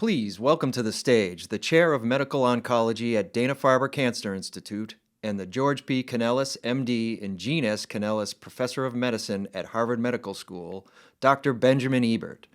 Please welcome to the stage the Chair of Medical Oncology at Dana-Farber Cancer Institute and the George P. Canellis, MD, and Jean S. Canellis Professor of Medicine at Harvard Medical School, Dr. Benjamin Ebert.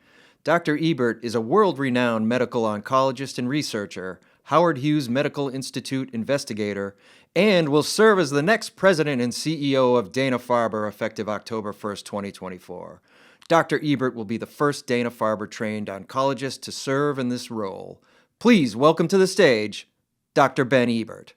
Dr. Ebert is a world-renowned medical oncologist and researcher, Howard Hughes Medical Institute investigator, and will serve as the next president and CEO of Dana-Farber effective October 1st, 2024. Dr. Ebert will be the first Dana-Farber trained oncologist to serve in this role. Please welcome to the stage, Dr. Ben Ebert.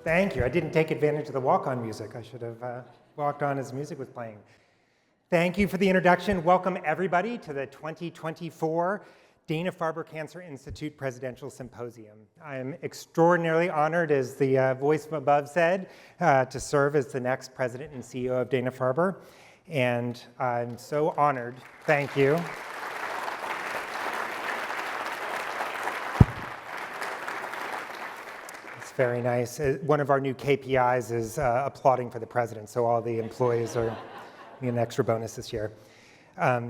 Thank you. I didn't take advantage of the walk-on music. I should have walked on as music was playing. Thank you for the introduction. Welcome everybody to the 2024 Dana-Farber Cancer Institute Presidential Symposium. I am extraordinarily honored, as the voice from above said, to serve as the next president and CEO of Dana-Farber. And I'm so honored. Thank you. It's very nice. One of our new KPIs is applauding for the president, so all the employees are getting an extra bonus this year.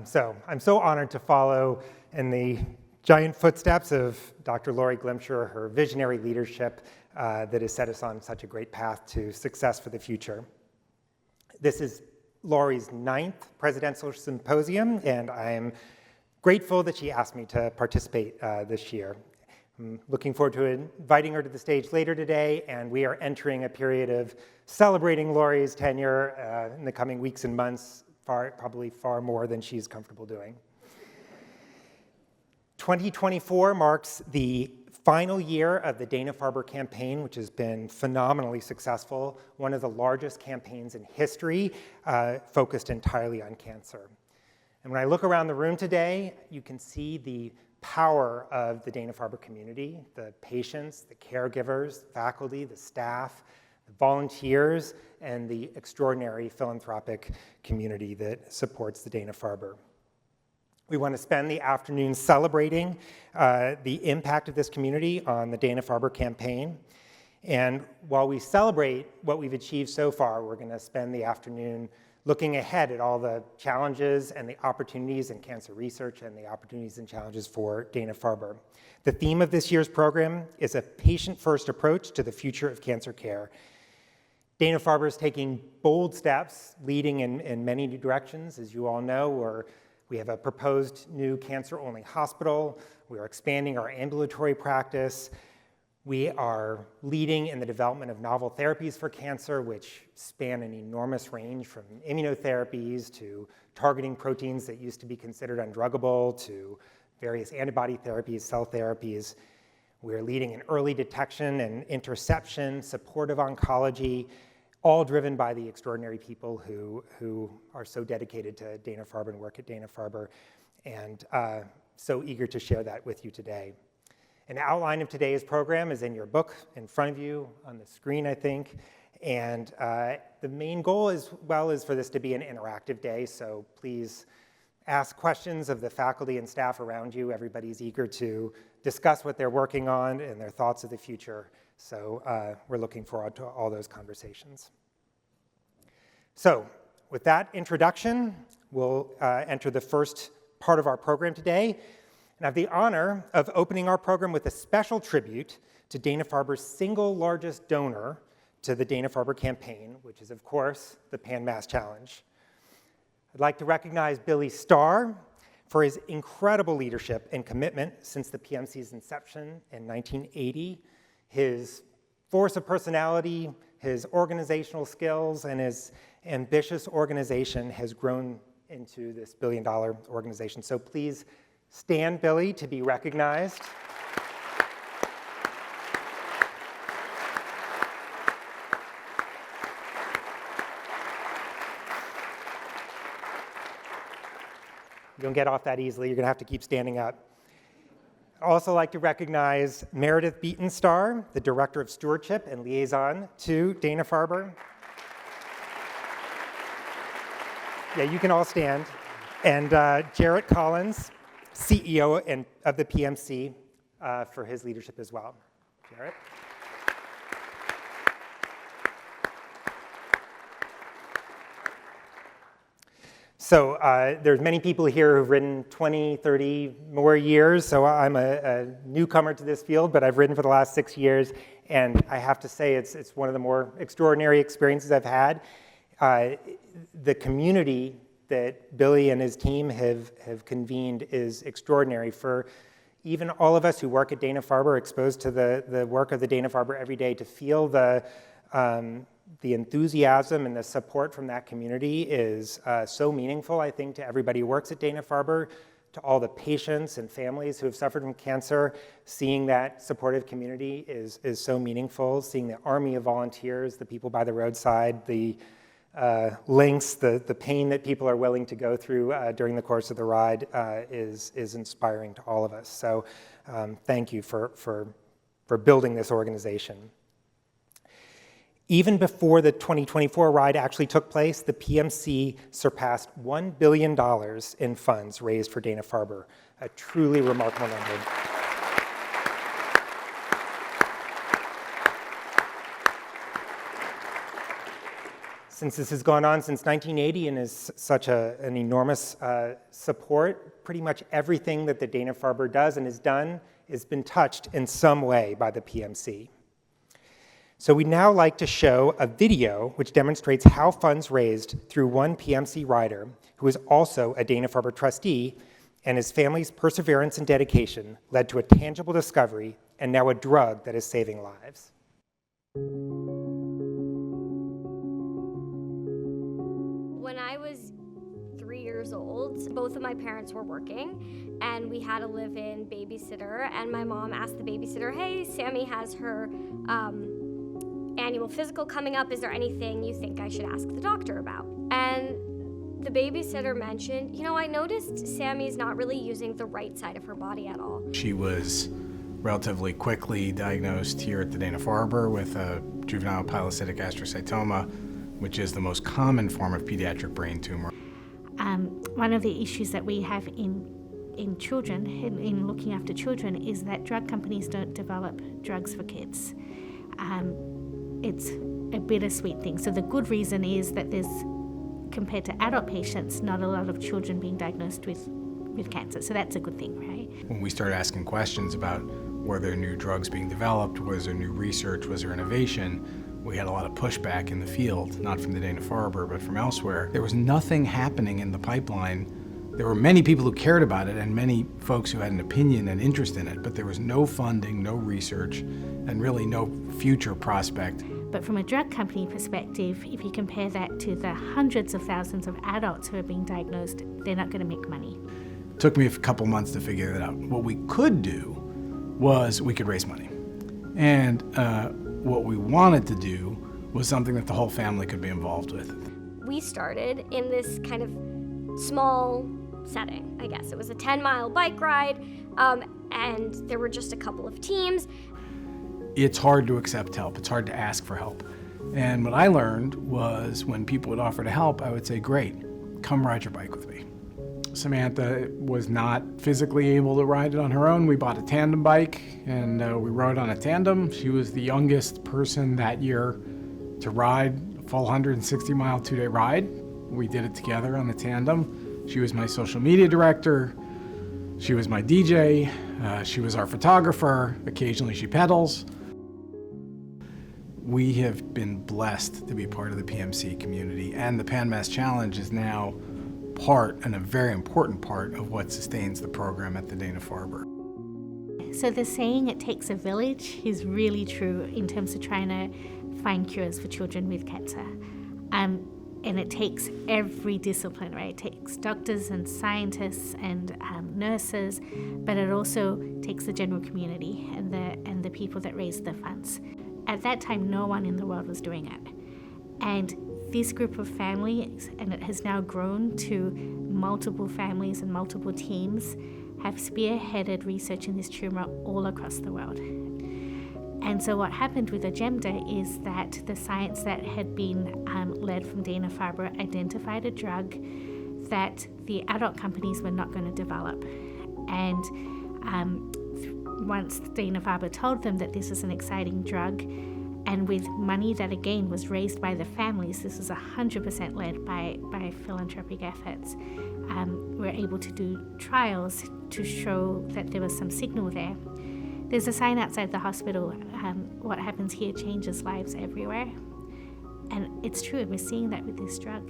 So I'm so honored to follow in the giant footsteps of Dr. Lori Glimcher, her visionary leadership that has set us on such a great path to success for the future. This is Lori's 9th presidential symposium, and I am grateful that she asked me to participate this year. I'm looking forward to inviting her to the stage later today, and we are entering a period of celebrating Lori's tenure in the coming weeks and months, probably far more than she's comfortable doing. 2024 marks the final year of the Dana-Farber campaign, which has been phenomenally successful, one of the largest campaigns in history, focused entirely on cancer. And when I look around the room today, you can see the power of the Dana-Farber community, the patients, the caregivers, the faculty, the staff, the volunteers, and the extraordinary philanthropic community that supports the Dana-Farber. We want to spend the afternoon celebrating the impact of this community on the Dana-Farber campaign. And while we celebrate what we've achieved so far, we're going to spend the afternoon looking ahead at all the challenges and the opportunities in cancer research and the opportunities and challenges for Dana-Farber. The theme of this year's program is a patient-first approach to the future of cancer care. Dana-Farber is taking bold steps, leading in many new directions. As you all know, we have a proposed new cancer-only hospital. We are expanding our ambulatory practice. We are leading in the development of novel therapies for cancer, which span an enormous range from immunotherapies to targeting proteins that used to be considered undruggable to various antibody therapies, cell therapies. We're leading in early detection and interception, supportive oncology, all driven by the extraordinary people who are so dedicated to Dana-Farber and work at Dana-Farber, and so eager to share that with you today. An outline of today's program is in your book in front of you on the screen, I think, and the main goal as well is for this to be an interactive day, so please ask questions of the faculty and staff around you. Everybody's eager to discuss what they're working on and their thoughts of the future. So we're looking forward to all those conversations. So with that introduction, we'll enter the first part of our program today. And I have the honor of opening our program with a special tribute to Dana-Farber's single largest donor to the Dana-Farber campaign, which is, of course, the Pan-Mass Challenge. I'd like to recognize Billy Starr for his incredible leadership and commitment since the PMC's inception in 1980. His force of personality, his organizational skills, and his ambitious organization has grown into this billion-dollar organization. So please stand, Billy, to be recognized. You don't get off that easily. You're going to have to keep standing up. I'd also like to recognize Meredith Beatenstar, the Director of Stewardship and Liaison to Dana-Farber. Yeah, you can all stand. And Jarrett Collins, CEO of the PMC, for his leadership as well. Jarrett. So there's many people here who've ridden 20, 30 more years, so I'm a newcomer to this field, but I've ridden for the last 6 years, and I have to say it's one of the more extraordinary experiences I've had. The community that Billy and his team have convened is extraordinary. For even all of us who work at Dana-Farber, exposed to the work of the Dana-Farber every day, to feel the enthusiasm and the support from that community is so meaningful, I think, to everybody who works at Dana-Farber, to all the patients and families who have suffered from cancer. Seeing that supportive community is so meaningful. Seeing the army of volunteers, the people by the roadside, the lengths, the pain that people are willing to go through during the course of the ride is inspiring to all of us. So thank you for building this organization. Even before the 2024 ride actually took place, the PMC surpassed $1 billion in funds raised for Dana-Farber, a truly remarkable number. Since this has gone on since 1980 and is such an enormous support, pretty much everything that the Dana-Farber does and has done has been touched in some way by the PMC. So we'd now like to show a video which demonstrates how funds raised through one PMC rider, who is also a Dana-Farber trustee, and his family's perseverance and dedication led to a tangible discovery and now a drug that is saving lives. When I was 3 years old, both of my parents were working, and we had a live-in babysitter, and my mom asked the babysitter, hey, Sammy has her annual physical coming up. Is there anything you think I should ask the doctor about? And the babysitter mentioned, you know, I noticed Sammy's not really using the right side of her body at all. She was relatively quickly diagnosed here at the Dana-Farber with a juvenile pilocytic astrocytoma, which is the most common form of pediatric brain tumor. One of the issues that we have in children, in looking after children, is that drug companies don't develop drugs for kids. It's a bittersweet thing. So the good reason is that there's, compared to adult patients, not a lot of children being diagnosed with cancer. So that's a good thing, right? When we started asking questions about were there new drugs being developed, was there new research, was there innovation, we had a lot of pushback in the field, not from the Dana-Farber, but from elsewhere. There was nothing happening in the pipeline. There were many people who cared about it and many folks who had an opinion and interest in it, but there was no funding, no research, and really no future prospect. But from a drug company perspective, if you compare that to the hundreds of thousands of adults who are being diagnosed, they're not going to make money. It took me a couple months to figure that out. What we could do was we could raise money. And what we wanted to do was something that the whole family could be involved with. We started in this kind of small setting, I guess. It was a 10-mile bike ride, and there were just a couple of teams. It's hard to accept help. It's hard to ask for help. And what I learned was when people would offer to help, I would say, great, come ride your bike with me. Samantha was not physically able to ride it on her own. We bought a tandem bike and we rode on a tandem. She was the youngest person that year to ride a full 160-mile 2-day ride. We did it together on the tandem. She was my social media director. She was my DJ. She was our photographer. Occasionally she pedals. We have been blessed to be part of the PMC community, and the PanMass Challenge is now part, and a very important part, of what sustains the program at the Dana-Farber. So the saying, it takes a village, is really true in terms of trying to find cures for children with cancer. And it takes every discipline, right? It takes doctors and scientists and nurses, but it also takes the general community and the people that raise the funds. At that time, no one in the world was doing it. And this group of families, and it has now grown to multiple families and multiple teams, have spearheaded research in this tumor all across the world. And so what happened with Agenda is that the science that had been led from Dana-Farber identified a drug that the adult companies were not going to develop. And once Dana-Farber told them that this is an exciting drug, and with money that again was raised by the families. This was 100% led by philanthropic efforts. We're able to do trials to show that there was some signal there. There's a sign outside the hospital, what happens here changes lives everywhere. And it's true, we're seeing that with this drug.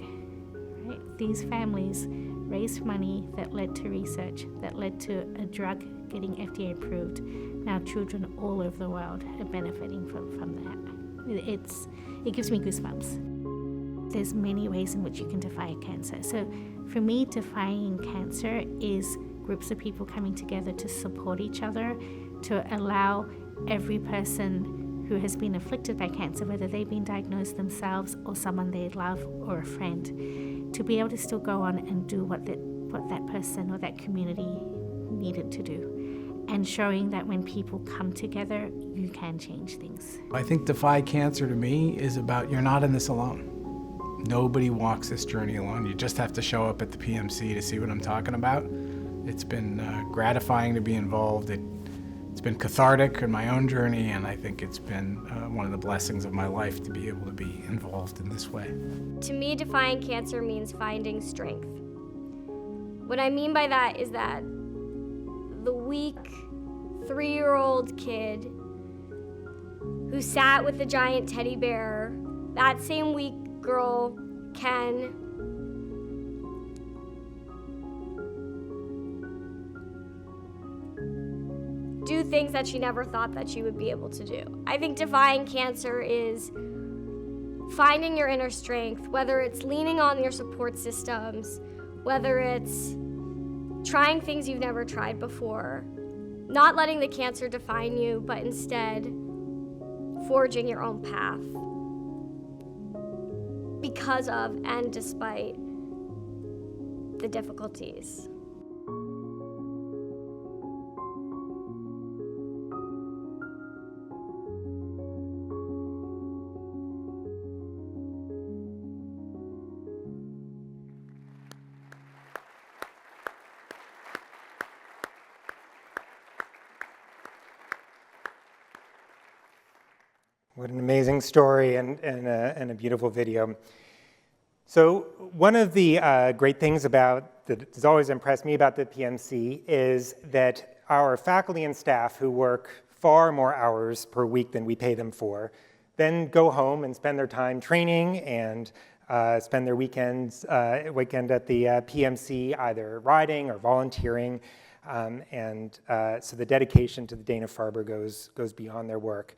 Right? These families raised money that led to research, that led to a drug getting FDA approved. Now children all over the world are benefiting from that. It gives me goosebumps. There's many ways in which you can defy cancer. So for me, defying cancer is groups of people coming together to support each other, to allow every person who has been afflicted by cancer, whether they've been diagnosed themselves or someone they love or a friend, to be able to still go on and do what that person or that community needed to do. And showing that when people come together, you can change things. I think Defy Cancer to me is about you're not in this alone. Nobody walks this journey alone. You just have to show up at the PMC to see what I'm talking about. It's been gratifying to be involved. It's been cathartic in my own journey, and I think it's been one of the blessings of my life to be able to be involved in this way. To me, defying cancer means finding strength. What I mean by that is that the weak 3-year-old kid who sat with the giant teddy bear, that same weak girl can do things that she never thought that she would be able to do. I think defying cancer is finding your inner strength, whether it's leaning on your support systems, whether it's trying things you've never tried before, not letting the cancer define you, but instead forging your own path because of and despite the difficulties. What an amazing story and a beautiful video. So one of the great things that has always impressed me about the PMC is that our faculty and staff who work far more hours per week than we pay them for, then go home and spend their time training and spend their weekend at the PMC either riding or volunteering. So the dedication to the Dana-Farber goes beyond their work.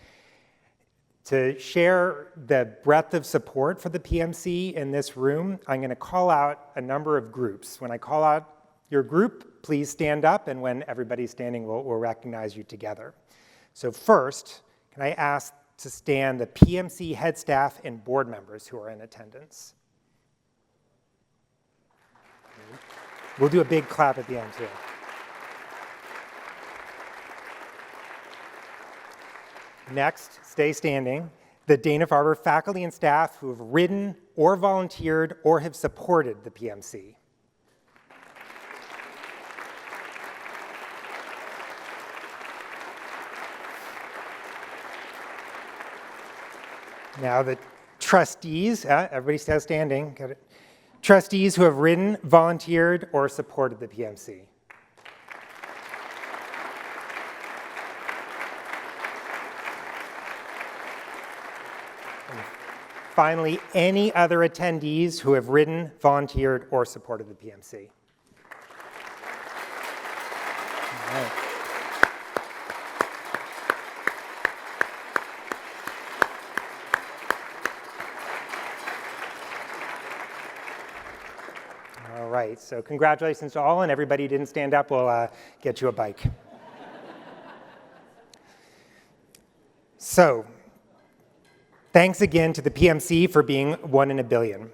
To share the breadth of support for the PMC in this room, I'm going to call out a number of groups. When I call out your group, please stand up, and when everybody's standing, we'll recognize you together. So first, can I ask to stand the PMC head staff and board members who are in attendance? We'll do a big clap at the end, too. Next, stay standing, the Dana-Farber faculty and staff who have ridden or volunteered or have supported the PMC. Now the trustees, everybody still standing, got it. Trustees who have ridden, volunteered, or supported the PMC. Finally, any other attendees who have ridden, volunteered, or supported the PMC. All right. All right, so congratulations to all, and everybody who didn't stand up, we'll get you a bike. So, thanks again to the PMC for being 1 in a billion.